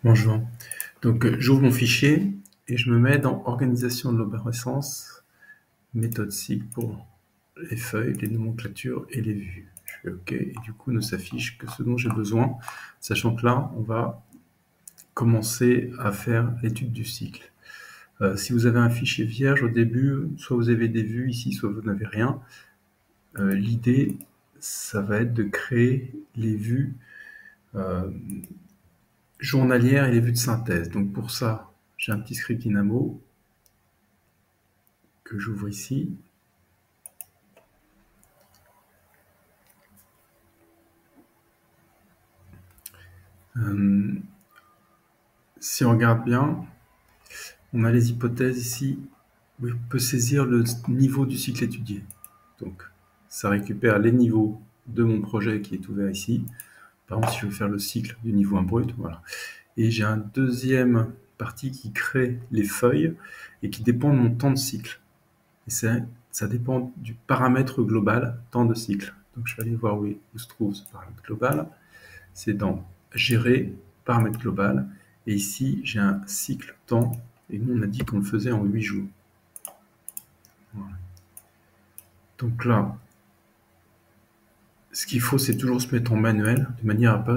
Bonjour. Donc, j'ouvre mon fichier et je me mets dans organisation de l'obsolescence, méthode cycle pour les feuilles, les nomenclatures et les vues. Je fais OK et du coup, ne s'affiche que ce dont j'ai besoin, sachant que là, on va commencer à faire l'étude du cycle. Si vous avez un fichier vierge au début, soit vous avez des vues ici, soit vous n'avez rien. L'idée, ça va être de créer les vues journalières et les vues de synthèse. Donc pour ça, j'ai un petit script Dynamo que j'ouvre ici. Si on regarde bien, on a les hypothèses ici où on peut saisir le niveau du cycle étudié. Donc, ça récupère les niveaux de mon projet qui est ouvert ici. Par exemple, si je veux faire le cycle du niveau 1 brut, voilà. Et j'ai un deuxième partie qui crée les feuilles et qui dépend de mon temps de cycle. Et ça dépend du paramètre global, temps de cycle. Donc, je vais aller voir où se trouve ce paramètre global. C'est dans Gérer, paramètre global. Et ici, j'ai un cycle temps. Et nous, on a dit qu'on le faisait en 8 jours. Voilà. Donc là, ce qu'il faut, c'est toujours se mettre en manuel, de manière à ne pas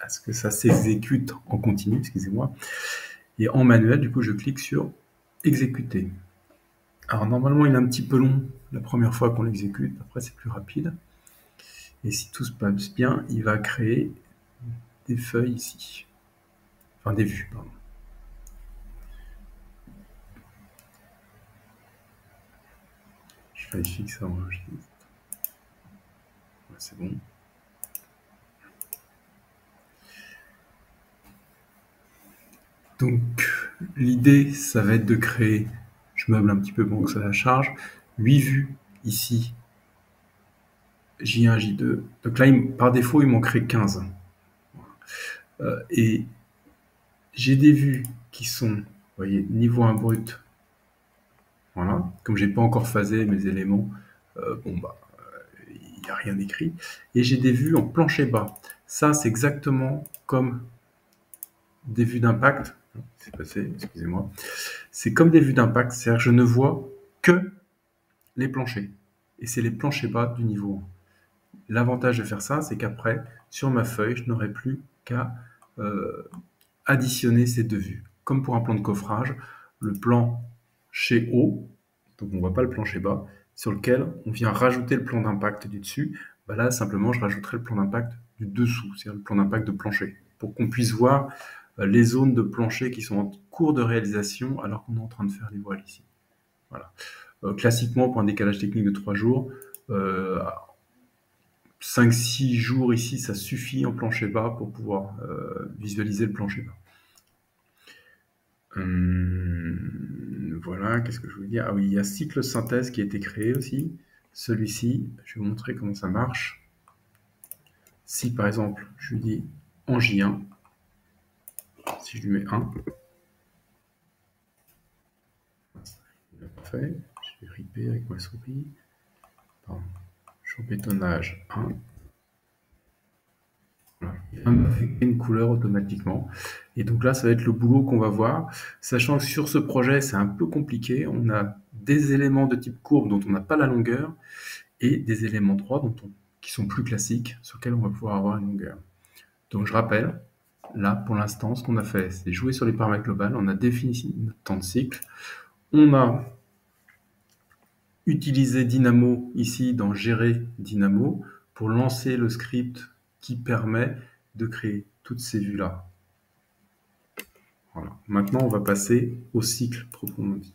à ce que ça s'exécute en continu, excusez-moi. Et en manuel, du coup, je clique sur exécuter. Alors normalement, il est un petit peu long la première fois qu'on l'exécute, après c'est plus rapide. Et si tout se passe bien, il va créer des feuilles ici. Enfin, des vues, pardon. Je vérifie que ça enregistre. Ouais, c'est bon. Donc, l'idée, ça va être de créer, je meuble un petit peu pour que ça la charge, 8 vues ici, J1, J2. Donc là, par défaut, il m'en crée 15. Et j'ai des vues qui sont, vous voyez, niveau 1 brut. Voilà. Comme j'ai pas encore phasé mes éléments, il n'y a rien écrit. Et j'ai des vues en plancher bas. Ça, c'est exactement comme des vues d'impact. C'est passé, excusez-moi. C'est comme des vues d'impact, c'est-à-dire que je ne vois que les planchers. Et c'est les planchers bas du niveau 1. L'avantage de faire ça, c'est qu'après, sur ma feuille, je n'aurai plus qu'à additionner ces deux vues. Comme pour un plan de coffrage, le plan chez haut, donc on ne voit pas le plancher bas, sur lequel on vient rajouter le plan d'impact du dessus. Bah là, simplement, je rajouterai le plan d'impact du dessous, c'est-à-dire le plan d'impact de plancher, pour qu'on puisse voir les zones de plancher qui sont en cours de réalisation alors qu'on est en train de faire les voiles ici. Voilà. Classiquement, pour un décalage technique de 3 jours, 5-6 jours ici, ça suffit en plancher bas pour pouvoir visualiser le plancher bas. Voilà, qu'est-ce que je voulais dire? Ah oui, il y a cycle synthèse qui a été créé aussi. Celui-ci, je vais vous montrer comment ça marche. Si par exemple, je lui dis en J1, si je lui mets 1, parfait, je vais ripper avec ma souris. Pardon. Champétonnage 1. Voilà. Il va m'affecter une couleur automatiquement. Et donc là, ça va être le boulot qu'on va voir, sachant que sur ce projet, c'est un peu compliqué. On a des éléments de type courbe dont on n'a pas la longueur et des éléments droits qui sont plus classiques, sur lesquels on va pouvoir avoir une longueur. Donc je rappelle, là, pour l'instant, ce qu'on a fait, c'est jouer sur les paramètres globaux. On a défini notre temps de cycle. On a utilisé Dynamo ici dans Gérer Dynamo pour lancer le script qui permet de créer toutes ces vues-là. Voilà. Maintenant, on va passer au cycle proprement dit.